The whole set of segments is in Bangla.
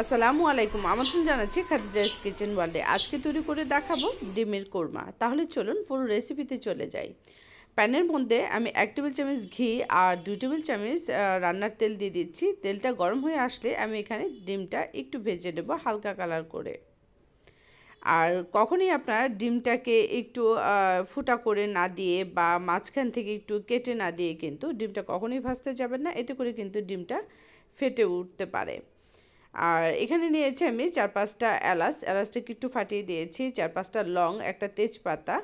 আসসালামু আলাইকুম, আমন্ত্রণ জানাচ্ছি খাদিজাস কিচেন ওয়ার্ল্ডে। আজকে তৈরি করে দেখাবো ডিমের কোরমা। তাহলে চলুন পুরো রেসিপিতে চলে যাই। প্যানের মধ্যে আমি 1 টেবিল চামচ ঘি আর 2 টেবিল চামচ রান্নার তেল দিয়ে দিচ্ছি। তেলটা গরম হয়ে আসলে আমি এখানে ডিমটা একটু ভেজে নেব হালকা কালার করে। আর কখনই আপনার ডিমটাকে একটু ফুটা করে না দিয়ে বা মাঝখান থেকে একটু কেটে না দিয়ে কিন্তু ডিমটা কখনোই ভাজতে যাবেন না, এতে করে কিন্তু ডিমটা ফেটে উঠতে পারে। আর এখানে নিয়েছি আমি 4-5টা এলাচটাকে একটু ফাটিয়ে দিয়েছি, 4-5টা লং, একটা তেজপাতা।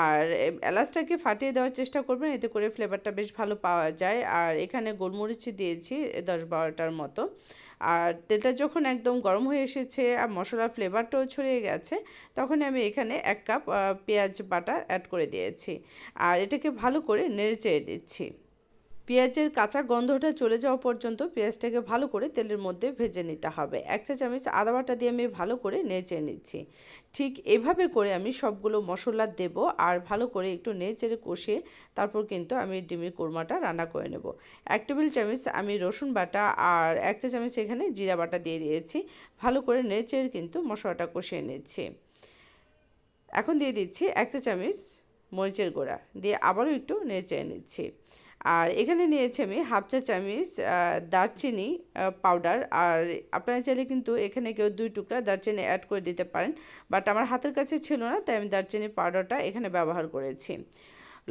আর এলাচটাকে ফাটিয়ে দেওয়ার চেষ্টা করবেন, এতে করে ফ্লেভারটা বেশ ভালো পাওয়া যায়। আর এখানে গোলমরিচ দিয়েছি 10-12টার মতো। আর তেলটা যখন একদম গরম হয়ে এসেছে আর মশলার ফ্লেভারটাও ছড়িয়ে গেছে, তখন আমি এখানে 1 কাপ পেঁয়াজ বাটা অ্যাড করে দিয়েছি। আর এটাকে ভালো করে নেড়ে চেড়ে দিচ্ছি। পেঁয়াজের কাঁচা গন্ধটা চলে যাওয়া পর্যন্ত পেঁয়াজটাকে ভালো করে তেলের মধ্যে ভেজে নিতে হবে। 1 চা চামচ আদা বাটা দিয়ে আমি ভালো করে নেড়ে নিচ্ছি। ঠিক এভাবে করে আমি সবগুলো মশলা দেব আর ভালো করে একটু নেড়ে কষিয়ে তারপর কিন্তু আমি ডিমের কোরমাটা রান্না করে নেব। 1 টেবিল চামচ আমি রসুন বাটা আর 1 চা চামচ এখানে জিরা বাটা দিয়ে দিয়েছি। ভালো করে নেড়ে কিন্তু মশলাটা কষিয়ে নিচ্ছি। এখন দিয়ে দিচ্ছি 1 চা চামচ মরিচের গুঁড়া, দিয়ে আবারও একটু নেড়ে নিচ্ছি। আর এখানে নিয়েছি আমি 1/2 চা চামচ দারচিনি পাউডার। আর আপনারা চাইলে কিন্তু এখানে কেউ 2 টুকরা দারচিনি অ্যাড করে দিতে পারেন, বাট আমার হাতের কাছে ছিল না, তাই আমি দারচিনি পাউডারটা এখানে ব্যবহার করেছি।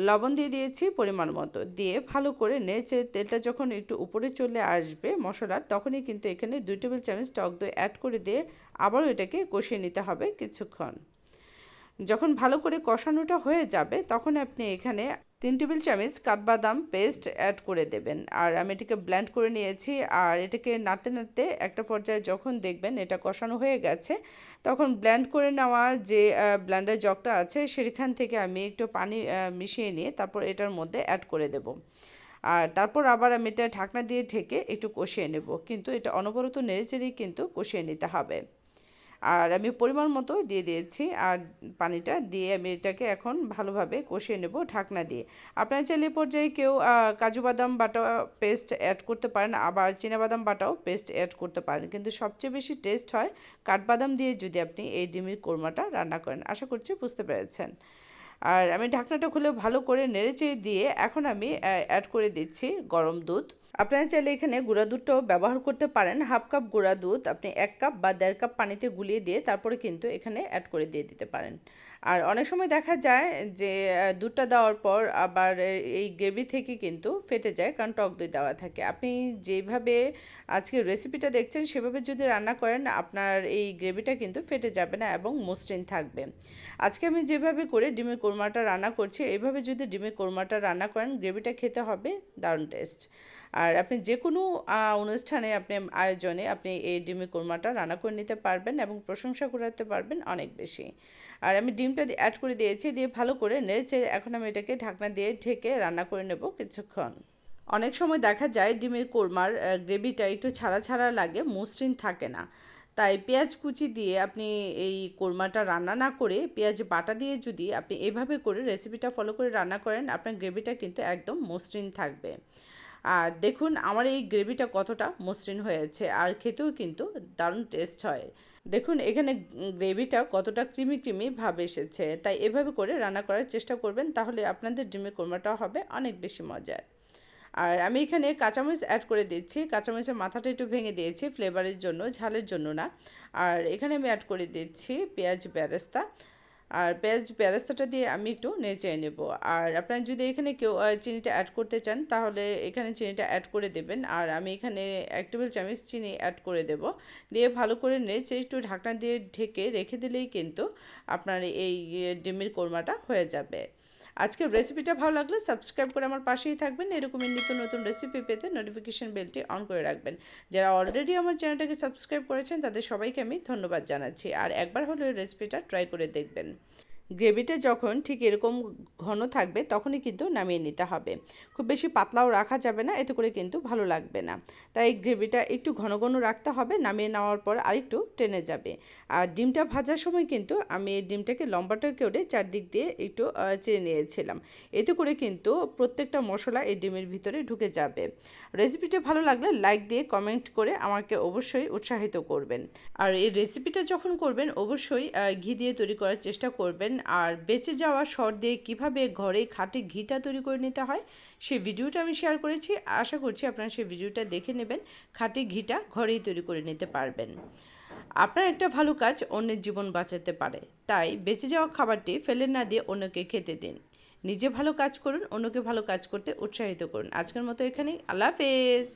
লবণ দিয়ে দিয়েছি পরিমাণ মতো, দিয়ে ভালো করে নেড়ে তেলটা যখন একটু উপরে চলে আসবে মশলার, তখনই কিন্তু এখানে 2 টেবিল চামচ টক দই অ্যাড করে দিয়ে আবারও এটাকে কষিয়ে নিতে হবে কিছুক্ষণ। যখন ভালো করে কষানোটা হয়ে যাবে তখন আপনি এখানে 3 টেবিল চামচ কাঠবাদাম পেস্ট অ্যাড করে দেবেন। আর আমি এটাকে ব্লেন্ড করে নিয়েছি। আর এটাকে নাড়তে নাড়তে একটা পর্যায়ে যখন দেখবেন এটা কষানো হয়ে গেছে, তখন ব্লেন্ড করে নেওয়া যে ব্লেন্ডার জগটা আছে সেখান থেকে আমি একটু পানি মিশিয়ে নিয়ে তারপর এটার মধ্যে অ্যাড করে দেব। আর তারপর আবার আমি এটা ঢাকনা দিয়ে ঢেকে একটু কষিয়ে নেব, কিন্তু এটা অনবরত নেড়েচেড়েই কিন্তু কষিয়ে নিতে হবে। আর আমি পরিমাণ মতো দিয়ে দিয়েছি, আর পানিটা দিয়ে আমি এটাকে এখন ভালোভাবে কষিয়ে নেব ঢাকনা দিয়ে। আপনারা চাইলে পর্যায়ে কেউ কাজু বাদাম বাটা পেস্ট অ্যাড করতে পারেন, আবার চিনাবাদাম বাটাও পেস্ট অ্যাড করতে পারেন, কিন্তু সবচেয়ে বেশি টেস্ট হয় কাঠবাদাম দিয়ে যদি আপনি এই ডিমের কোরমাটা রান্না করেন। আশা করছি বুঝতে পেরেছেন। আর আমি ঢাকনাটা খুলে ভালো করে নেড়েচেড়ে দিয়ে এখন আমি অ্যাড করে দিচ্ছি গরম দুধ। আপনারা চাইলে এখানে গুঁড়া দুধটাও ব্যবহার করতে পারেন। 1/2 কাপ গুঁড়া দুধ আপনি 1 কাপ বা 1.5 কাপ পানিতে গুলিয়ে দিয়ে তারপরে কিন্তু এখানে অ্যাড করে দিয়ে দিতে পারেন। আর অনেক সময় দেখা যায় যে দুধটা দেওয়ার পর আবার এই গ্রেভি থেকে কিন্তু ফেটে যায়, কারণ টক দই দেওয়া থাকে। আপনি যেভাবে আজকে রেসিপিটা দেখছেন সেভাবে যদি রান্না করেন আপনার এই গ্রেভিটা কিন্তু ফেটে যাবে না এবং মসৃণ থাকবে। আজকে আমি যেভাবে করে ডিমের কোরমাটা রান্না করছি, এইভাবে যদি ডিমের কোরমাটা রান্না করেন গ্রেভিটা খেতে হবে দারুণ টেস্ট। আর আপনি যে কোনো অনুষ্ঠানে আপনি আয়োজনে আপনি এই ডিমের কোরমাটা রান্না করে নিতে পারবেন এবং প্রশংসা করাতে পারবেন অনেক বেশি। আর আমি ডিমটা অ্যাড করে দিয়েছি, দিয়ে ভালো করে নেড়েচেড়ে এখন আমি এটাকে ঢাকনা দিয়ে ঢেকে রান্না করে নেব কিছুক্ষণ। অনেক সময় দেখা যায় ডিমের কোরমার গ্রেভিটা একটু ছাড়া ছাড়া লাগে, মসৃণ থাকে না। তাই পেঁয়াজ কুচি দিয়ে আপনি এই কোরমাটা রান্না না করে পেঁয়াজ বাটা দিয়ে যদি আপনি এভাবে করে রেসিপিটা ফলো করে রান্না করেন, আপনার গ্রেভিটা কিন্তু একদম মসৃণ থাকবে। আর দেখুন আমার এই গ্রেভিটা কতটা মসৃণ হয়েছে, আর খেতেও কিন্তু দারুণ টেস্ট হয়। দেখুন এখানে গ্রেভিটা কতটা ক্রিমি ক্রিমি ভাব এসেছে। তাই এভাবে করে রান্না করার চেষ্টা করবেন, তাহলে আপনাদের ডিমের কোরমাটাও হবে অনেক বেশি মজার। আর আমি এখানে কাঁচামরিচ অ্যাড করে দিচ্ছি। কাঁচামরিচের মাথাটা একটু ভেঙে দিয়েছি ফ্লেভারের জন্য, ঝালের জন্য না। আর এখানে আমি অ্যাড করে দিচ্ছি পেঁয়াজ বেরেস্তা। আর পেঁয়াজ বেরেস্তাটা দিয়ে আমি একটু নেড়ে নেব। আর আপনারা যদি এখানে কেউ চিনিটা অ্যাড করতে চান তাহলে এখানে চিনিটা অ্যাড করে দেবেন। আর আমি এখানে 1 টেবিল চামচ চিনি অ্যাড করে দেব, দিয়ে ভালো করে নেড়ে একটু ঢাকনা দিয়ে ঢেকে রেখে দিলেই কিন্তু আপনার এই ডিমের কোরমাটা হয়ে যাবে। আজকের রেসিপিটা ভালো লাগলে সাবস্ক্রাইব করে আমার পাশেই থাকবেন। এরকমই নিত্য নতুন রেসিপি পেতে নোটিফিকেশন বেলটি অন করে রাখবেন। যারা অলরেডি আমার চ্যানেলটাকে সাবস্ক্রাইব করেছেন তাদের সবাইকে আমি ধন্যবাদ জানাচ্ছি। আর একবার হলেও রেসিপিটা ট্রাই করে দেখবেন। গ্রেভিটা যখন ঠিক এরকম ঘন থাকবে তখনই কিন্তু নামিয়ে নিতে হবে। খুব বেশি পাতলাও রাখা যাবে না, এতে করে কিন্তু ভালো লাগবে না। তাই গ্রেভিটা একটু ঘন ঘন রাখতে হবে, নামিয়ে নেওয়ার পর আরেকটু টেনে যাবে। আর ডিমটা ভাজার সময় কিন্তু আমি এই ডিমটাকে লম্বাটা করে চারদিক দিয়ে একটু চেড়ে নিয়েছিলাম। এতে করে কিন্তু প্রত্যেকটা মশলা এই ডিমের ভিতরে ঢুকে যাবে। রেসিপিটা ভালো লাগলে লাইক দিয়ে কমেন্ট করে আমাকে অবশ্যই উৎসাহিত করবেন। আর এই রেসিপিটা যখন করবেন অবশ্যই ঘি দিয়ে তৈরি করার চেষ্টা করবেন। আর বেঁচে যাওয়া সর দিয়ে কীভাবে ঘরে খাঁটি ঘিটা তৈরি করে নিতে হয় সেই ভিডিওটা আমি শেয়ার করেছি। আশা করছি আপনারা সেই ভিডিওটা দেখে নেবেন, খাঁটি ঘিটা ঘরেই তৈরি করে নিতে পারবেন। আপনার একটা ভালো কাজ অন্যের জীবন বাঁচাতে পারে, তাই বেঁচে যাওয়া খাবারটি ফেলে না দিয়ে অন্যকে খেতে দিন। নিজে ভালো কাজ করুন, অন্যকে ভালো কাজ করতে উৎসাহিত করুন। আজকের মতো এখানেই, আল্লাহ হাফেজ।